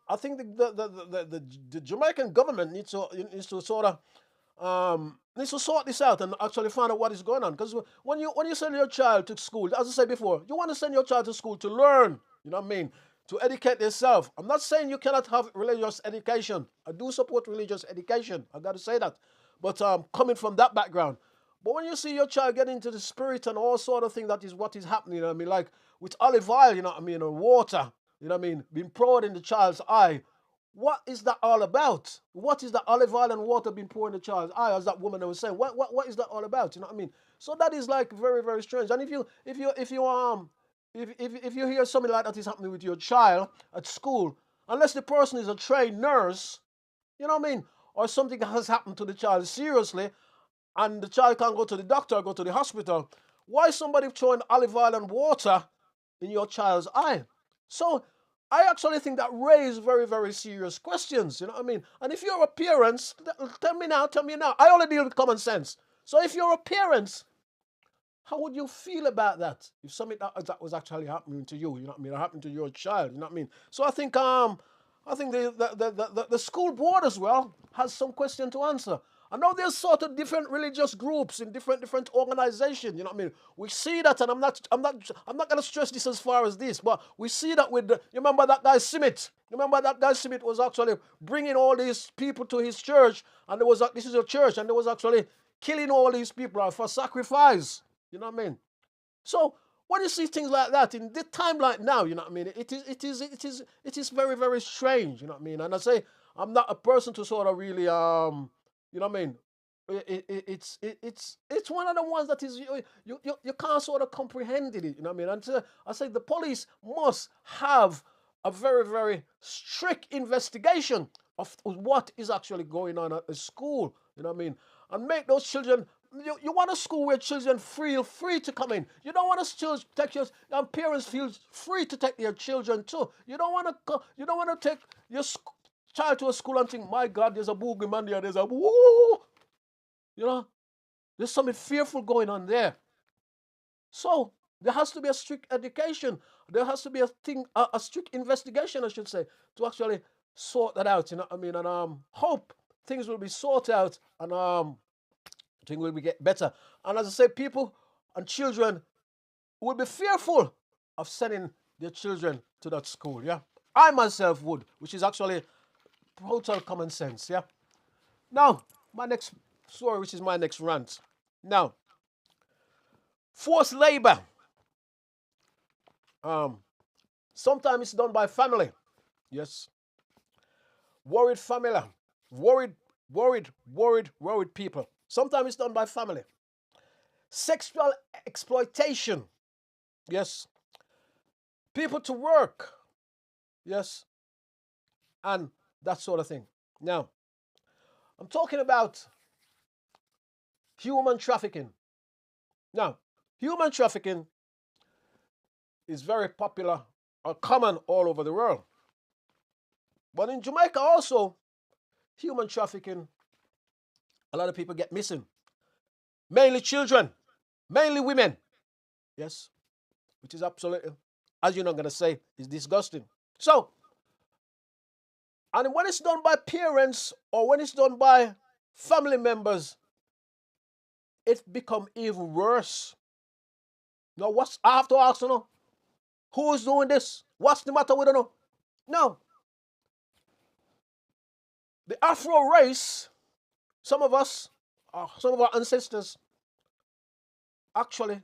I think the Jamaican government needs to sort of needs to sort this out and actually find out what is going on. Because when you send your child to school, as I said before, you want to send your child to school to learn. You know what I mean? To educate yourself. I'm not saying you cannot have religious education. I do support religious education. I got to say that. But coming from that background. But when you see your child get into the spirit and all sort of thing, that is what is happening. You know what I mean? Like with olive oil, you know what I mean, or water, you know what I mean, being poured in the child's eye. What is that all about? What is that olive oil and water being poured in the child's eye? As that woman was saying, what is that all about? You know what I mean? So that is like very, very strange. And if you hear something like that is happening with your child at school, unless the person is a trained nurse, you know what I mean, or something has happened to the child seriously, and the child can't go to the doctor, go to the hospital, why is somebody throwing olive oil and water in your child's eye? So I actually think that raises very, very serious questions, you know what I mean? And if you're a parent, tell me now. I only deal with common sense. So if you're a parent, how would you feel about that? If something that was actually happening to you, you know what I mean, or happening to your child, you know what I mean? So I think the school board as well has some question to answer. I know there's sort of different religious groups in different organizations, you know what I mean? We see that, and I'm not gonna stress this as far as this, but we see that with you remember that guy Simit? Remember that guy Simit was actually bringing all these people to his church, and this is a church, and there was actually killing all these people for sacrifice. You know what I mean? So when you see things like that in the timeline now, you know what I mean, it is very, very strange, you know what I mean? And I say I'm not a person to sort of really you know what I mean? It's one of the ones that is you can't sort of comprehend it, you know what I mean? And I say the police must have a very, very strict investigation of what is actually going on at the school, you know what I mean? And make those children. You want a school where children feel free to come in. You don't want to take your parents feel free to take their children too. You don't want to take your child to a school and think, my God, there's a boogeyman there, there's a woo. You know, there's something fearful going on there. So there has to be a strict education. There has to be a strict investigation, I should say, to actually sort that out. You know what I mean? And hope things will be sorted out and things will get better. And as I say, people and children will be fearful of sending their children to that school. Yeah, I myself would, which is actually total common sense. Yeah. Now, my next story, which is my next rant. Now, forced labor. Sometimes it's done by family. Yes. Worried family. worried people. Sometimes it's done by family. Sexual exploitation. Yes. People to work. Yes. And that sort of thing. Now, I'm talking about human trafficking. Now, human trafficking is very popular or common all over the world. But in Jamaica also, human trafficking, a lot of people get missing. Mainly children, mainly women. Yes, which is absolutely, as you're not going to say, is disgusting. So, and when it's done by parents or when it's done by family members, it becomes even worse. Now, I have to ask, who's doing this? What's the matter with them? No. The Afro race, some of our ancestors, actually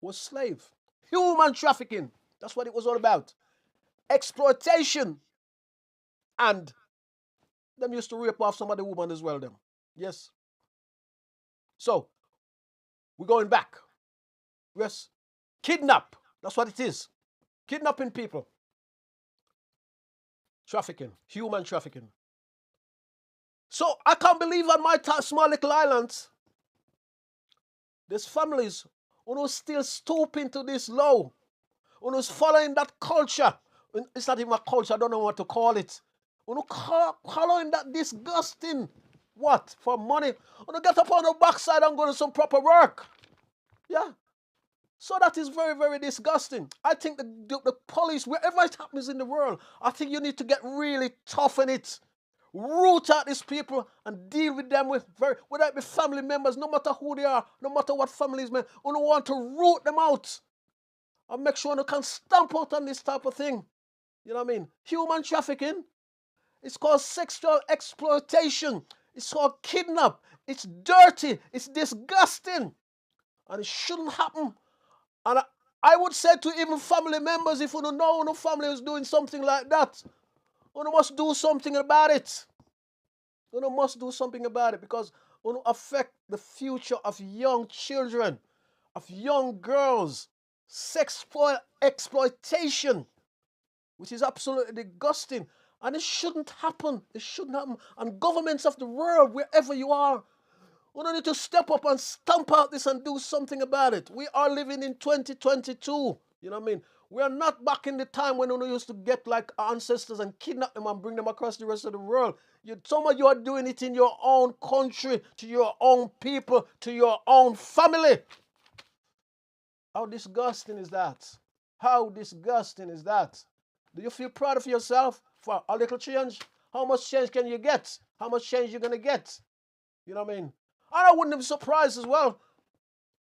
was slave. Human trafficking. That's what it was all about. Exploitation. And them used to rape off some of the women as well, them. Yes. So, we're going back. Yes. Kidnap. That's what it is. Kidnapping people. Trafficking. Human trafficking. So, I can't believe on my small little island, there's families who still stooping to this low, who's following that culture. It's not even a culture, I don't know what to call it. Who following that disgusting, what, for money? Who get up on the backside and go to some proper work. Yeah. So that is very, very disgusting. I think the police, wherever it happens in the world, I think you need to get really tough in it. Root out these people and deal with them whether it be family members, no matter who they are, no matter what families, man, who don't want to root them out and make sure they can stamp out on this type of thing. You know what I mean? Human trafficking. It's called sexual exploitation. It's called kidnap. It's dirty. It's disgusting. And it shouldn't happen. And I would say to even family members, if you don't know no family is doing something like that, you must do something about it. You must do something about it because it will affect the future of young children, of young girls. Sexual exploitation, which is absolutely disgusting. And it shouldn't happen. It shouldn't happen. And governments of the world, wherever you are, we need to step up and stamp out this and do something about it. We are living in 2022. You know what I mean? We are not back in the time when we used to get like our ancestors and kidnap them and bring them across the rest of the world. Some of you are doing it in your own country, to your own people, to your own family. How disgusting is that? How disgusting is that? Do you feel proud of yourself for a little change? How much change can you get? How much change you're going to get? You know what I mean? And I wouldn't be surprised as well.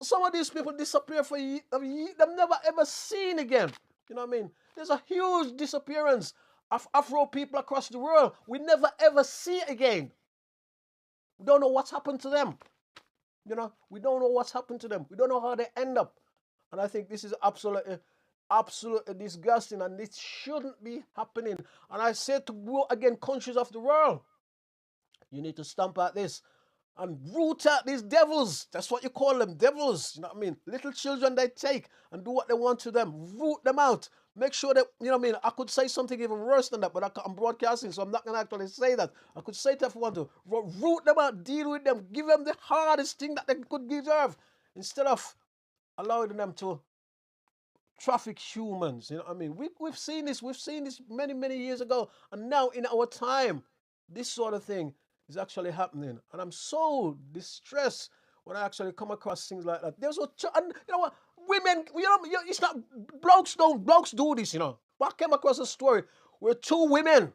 Some of these people disappear for years. They've never ever seen again. You know what I mean? There's a huge disappearance of Afro people across the world. We never ever see again. We don't know what's happened to them. You know, we don't know what's happened to them. We don't know how they end up. And I think this is absolutely disgusting, and this shouldn't be happening. And I say to go again, countries of the world, you need to stamp out this and root out these devils. That's what you call them, devils. You know what I mean? Little children they take and do what they want to them. Root them out. Make sure that, you know what I mean? I could say something even worse than that, but I'm broadcasting, so I'm not going to actually say that. I could say it if I want to. Root them out, deal with them, give them the hardest thing that they could deserve, instead of allowing them to traffic humans. You know what I mean? We've seen this many, many years ago, and now in our time, this sort of thing is actually happening. And I'm so distressed when I actually come across things like that. And you know what? Women, it's not, blokes do this, you know. But I came across a story where two women,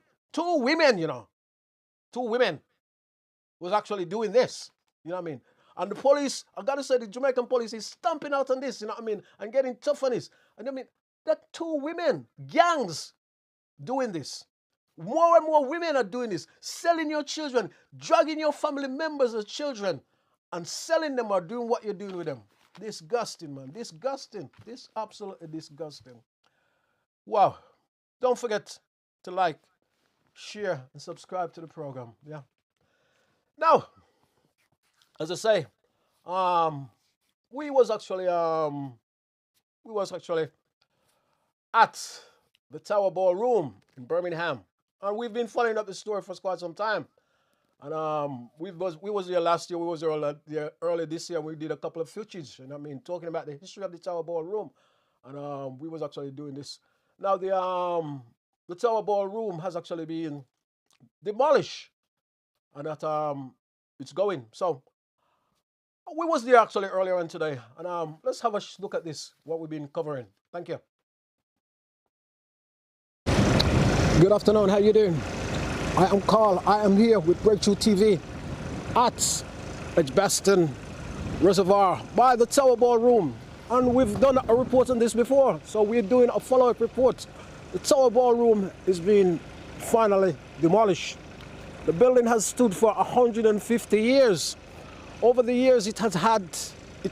was actually doing this. You know what I mean? And the police, I gotta say, the Jamaican police is stamping out on this, you know what I mean? And getting tough on this. And I mean, that two women, gangs, doing this. More and more women are doing this. Selling your children, dragging your family members as children, and selling them or doing what you're doing with them. Disgusting, man. Disgusting. This absolutely disgusting. Wow. Don't forget to like, share, and subscribe to the program. Yeah. Now, as I say, we was actually at the Tower Ballroom in Birmingham, and we've been following up the story for quite some time. And we was there last year. We was there early this year. We did a couple of footage, and I mean, talking about the history of the Tower Ballroom, and we was actually doing this. Now the Tower Ballroom has actually been demolished, and that it's going. So we was there actually earlier on today, and let's have a look at this, what we've been covering. Thank you. Good afternoon. How you doing? I am Carl. I am here with Breakthrough TV at Edgbaston Reservoir by the Tower Ballroom. And we've done a report on this before, so we're doing a follow-up report. The Tower Ballroom is being finally demolished. The building has stood for 150 years. Over the years, it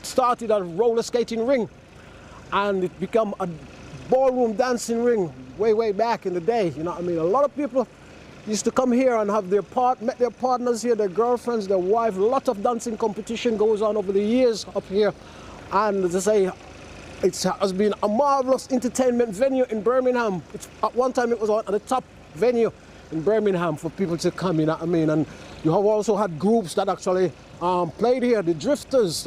started a roller skating ring, and it became a ballroom dancing ring way back in the day. You know what I mean? A lot of people used to come here and have met their partners here, their girlfriends, their wife. A lot of dancing competition goes on over the years up here. And as I say, it has been a marvelous entertainment venue in Birmingham. At one time, it was at the top venue in Birmingham for people to come, you know what I mean? And you have also had groups that actually played here, the Drifters,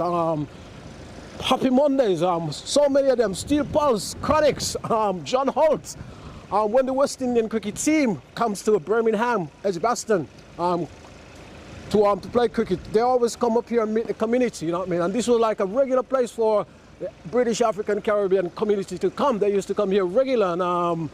Happy Mondays, so many of them, Steel Pulse, Chronics, John Holt. When the West Indian cricket team comes to Birmingham, Edgbaston, to play cricket, they always come up here and meet the community, you know what I mean? And this was like a regular place for the British African Caribbean community to come. They used to come here regular, and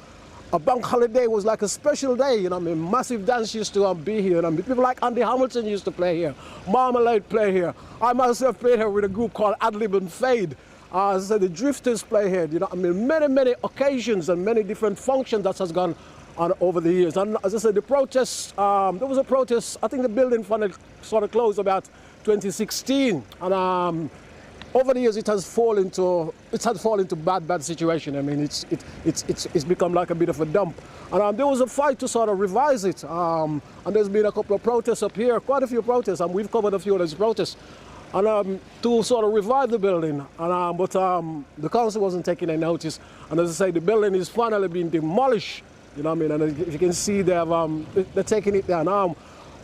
a bank holiday was like a special day, you know what I mean? Massive dance used to be here. And people like Andy Hamilton used to play here. Marmalade play here. I myself played here with a group called Adlib and Fade. As I said, the Drifters play here, you know what I mean? Many occasions and many different functions that has gone on over the years. And as I said, the protests, there was a protest, I think the building finally sort of closed about 2016. And over the years, it has fallen into bad situation. I mean, it's become like a bit of a dump. And there was a fight to sort of revise it. And there's been a couple of protests up here, quite a few protests, and we've covered a few of those protests. And to sort of revive the building. And but the council wasn't taking any notice. And as I say, the building is finally being demolished. You know what I mean? And if you can see, they're taking it down.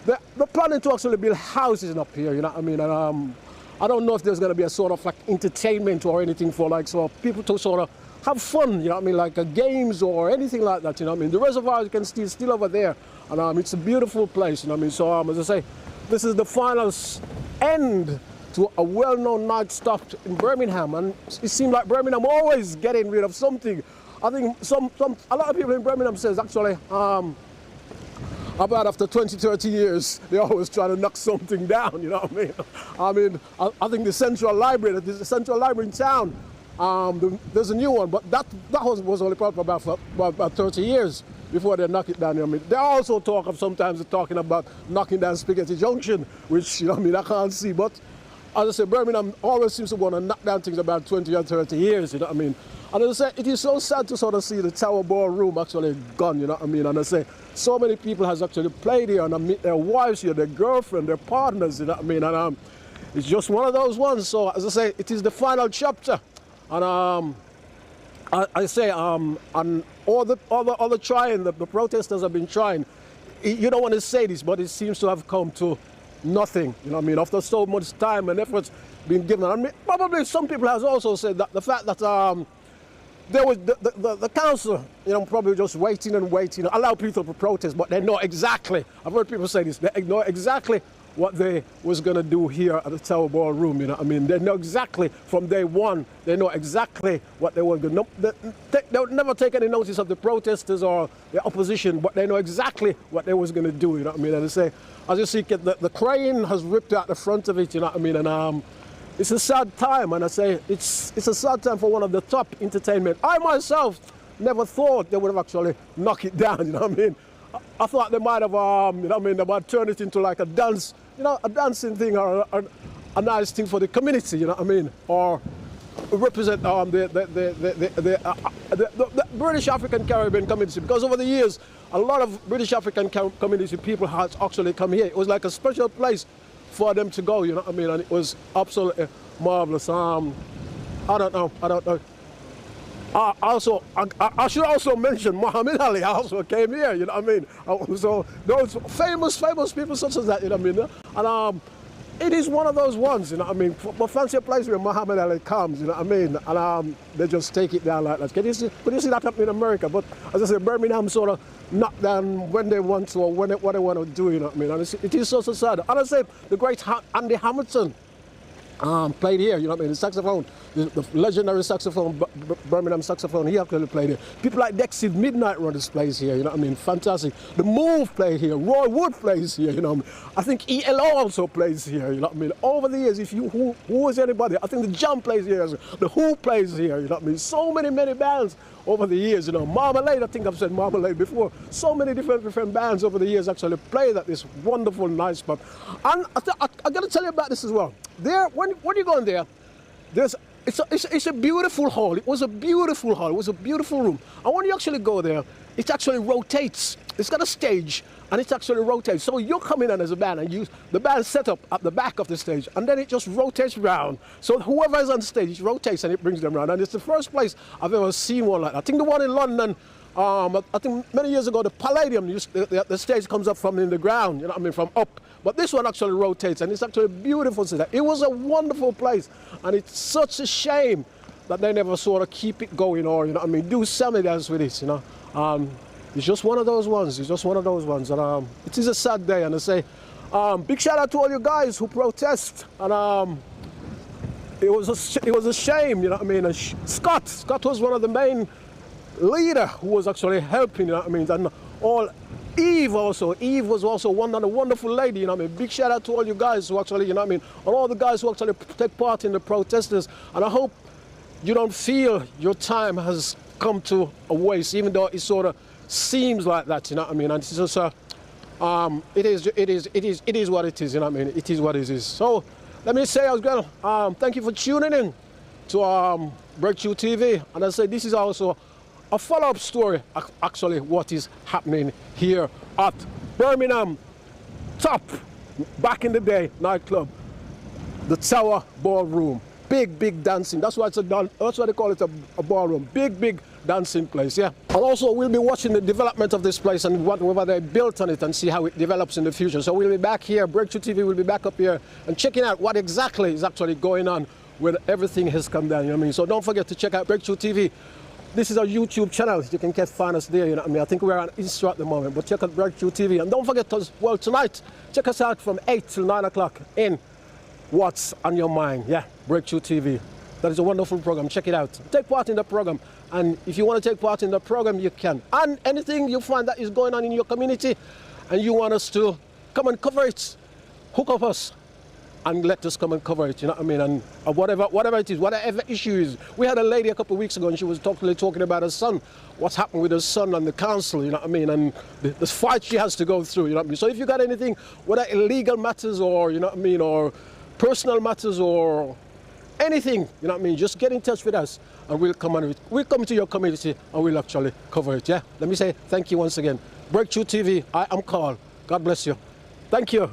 They're planning to actually build houses up here. You know what I mean? And I don't know if there's going to be a sort of like entertainment or anything for like so people to sort of have fun, you know what I mean, like games or anything like that, you know what I mean. The reservoir you can see still over there, and it's a beautiful place, you know what I mean. So as I say, this is the final end to a well-known night stop in Birmingham, and it seems like Birmingham always getting rid of something. I think a lot of people in Birmingham says actually, about after 20, 30 years, they always try to knock something down, you know what I mean? I think the Central Library in town, there's a new one, but that was only probably for about 30 years before they knock it down, you know what I mean? They also sometimes talking about knocking down Spaghetti Junction, which, you know what I mean, I can't see, but as I said, Birmingham always seems to want to knock down things about 20 or 30 years, you know what I mean? And as I say, it is so sad to sort of see the Tower Ballroom actually gone, you know what I mean? And I say, so many people has actually played here and meet their wives here, their girlfriend, their partners, you know what I mean? And it's just one of those ones. So as I say, it is the final chapter. And I say, and all the trying, the protesters have been trying. You don't want to say this, but it seems to have come to nothing, you know what I mean? After so much time and efforts being given. I mean, probably some people has also said that the fact that there was the council, you know, probably just waiting, allow people to protest, but they know exactly, I've heard people say this, they know exactly what they was going to do here at the Tower Ballroom, you know what I mean? They know exactly from day one, they know exactly what they were going to do. They would never take any notice of the protesters or the opposition, but they know exactly what they was going to do, you know what I mean? And they say, as you see, the crane has ripped out the front of it, you know what I mean? And it's a sad time, and I say it's a sad time for one of the top entertainment. I myself never thought they would have actually knocked it down, you know what I mean? I thought they might have, you know what I mean, they might turn it into like a dance, you know, a dancing thing or a nice thing for the community, you know what I mean? Or represent the British African Caribbean community, because over the years, a lot of British African community people had actually come here. It was like a special place for them to go, you know what I mean? And it was absolutely marvelous. I don't know. I should also mention Muhammad Ali also came here, you know what I mean? So those famous people such as that, you know what I mean? And it is one of those ones, you know what I mean? But fancy a place where Muhammad Ali comes, you know what I mean? And they just take it down like that. Could you see that happen in America? But as I say, Birmingham sort of knock down when they want to or what they want to do, you know what I mean? And it is so sad. And I say the great Andy Hamilton played here, you know what I mean? The saxophone, the legendary saxophone, Birmingham saxophone, he actually played here. People like Dexys Midnight run this place here, you know what I mean? Fantastic. The Move played here, Roy Wood plays here, you know what I mean? I think ELO also plays here, you know what I mean? Over the years, who is anybody? I think the Jam plays here, the Who plays here, you know what I mean? So many bands over the years, you know. Marmalade, I think I've said Marmalade before. So many different bands over the years actually played at this wonderful, nice pub. And I got to tell you about this as well. There, when you go in there, it's a beautiful hall. It was a beautiful hall. It was a beautiful room. And when you actually go there, it actually rotates. It's got a stage, and it actually rotates. So you're coming in as a band, and the band set up at the back of the stage, and then it just rotates round. So whoever is on stage, it rotates and it brings them around. And it's the first place I've ever seen one like that. I think the one in London, I think many years ago, the Palladium, the stage comes up from in the ground, you know what I mean, from up. But this one actually rotates, and it's actually beautiful. It was a wonderful place, and it's such a shame that they never sort of keep it going, or, you know what I mean, do something else with it, you know. It's just one of those ones. It's just one of those ones. And it is a sad day. And I say, big shout out to all you guys who protest. And it was a shame, you know what I mean. And Scott was one of the main leader who was actually helping, you know what I mean. And Eve was also one wonderful lady, you know what I mean. Big shout out to all you guys who actually, you know what I mean, and all the guys who actually take part in the protesters. And I hope you don't feel your time has come to a waste, even though it sort of seems like that, you know what I mean. And it's just it is what it is, you know what I mean. It is what it is. So let me say as well, thank you for tuning in to Breakthrough TV. And I say this is also a follow-up story, actually, what is happening here at Birmingham Top, back in the day, nightclub, the Tower Ballroom. Big dancing. That's why that's why they call it a ballroom. Big dancing place, yeah. And also we'll be watching the development of this place and whatever they built on it and see how it develops in the future. So we'll be back here, Breakthrough TV will be back up here and checking out what exactly is actually going on when everything has come down, you know what I mean? So don't forget to check out Breakthrough TV. This is our YouTube channel. You can find us there, you know what I mean? I think we're on Insta at the moment, but check out Breakthrough TV. And don't forget as well, tonight, check us out from 8 till 9 o'clock in What's on Your Mind? Yeah, Breakthrough TV. That is a wonderful program. Check it out. Take part in the program. And if you want to take part in the program, you can. And anything you find that is going on in your community and you want us to come and cover it, hook up us and let us come and cover it, you know what I mean? And whatever it is, whatever issue is. We had a lady a couple of weeks ago and she was talking about her son, what's happened with her son and the council, you know what I mean? And the fight she has to go through, you know what I mean? So if you got anything, whether illegal matters or, you know what I mean, or personal matters or anything, you know what I mean, just get in touch with us and we'll come to your community and we'll actually cover it, yeah? Let me say thank you once again. Breakthrough TV, I am Carl. God bless you. Thank you.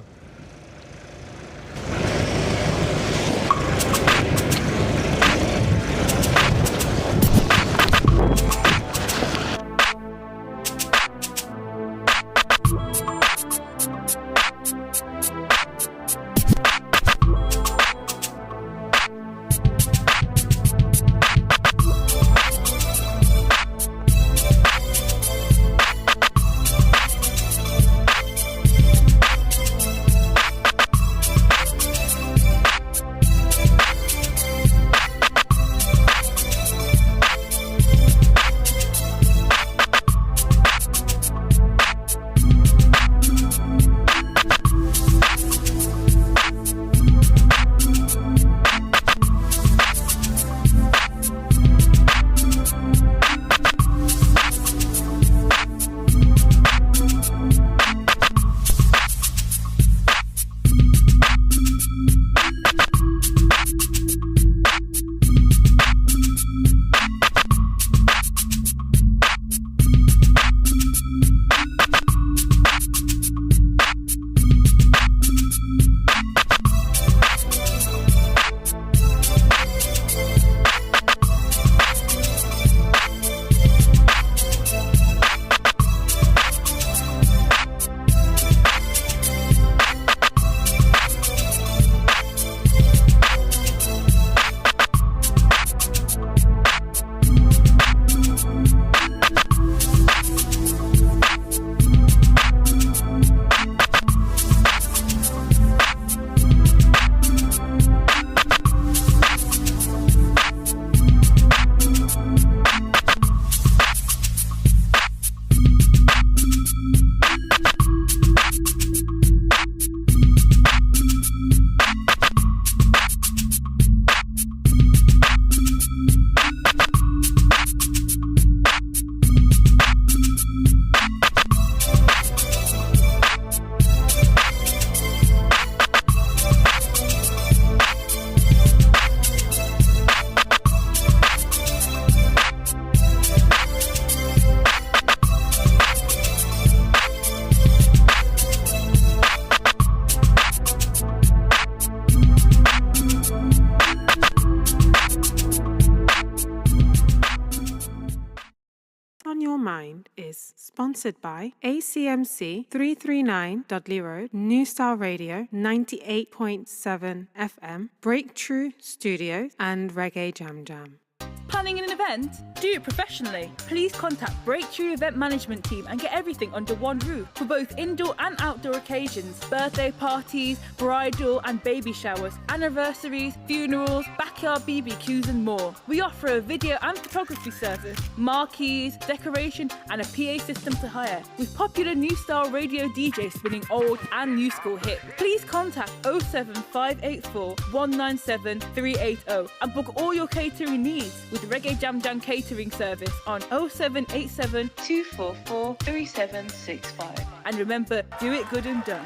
Mind is sponsored by ACMC 339 Dudley Road, New Style Radio 98.7 FM, Breakthrough Studios, and Reggae Jam Jam. Planning an event? Do it professionally. Please contact Breakthrough Event Management Team and get everything under one roof for both indoor and outdoor occasions, birthday parties, bridal and baby showers, anniversaries, funerals, backyard BBQs and more. We offer a video and photography service, marquees, decoration and a PA system to hire, with popular New Style Radio DJs spinning old and new school hits. Please contact 07584 197 380 and book all your catering needs with Reggae Jam Jam catering service on 0787 244 3765. And remember, do it good and done.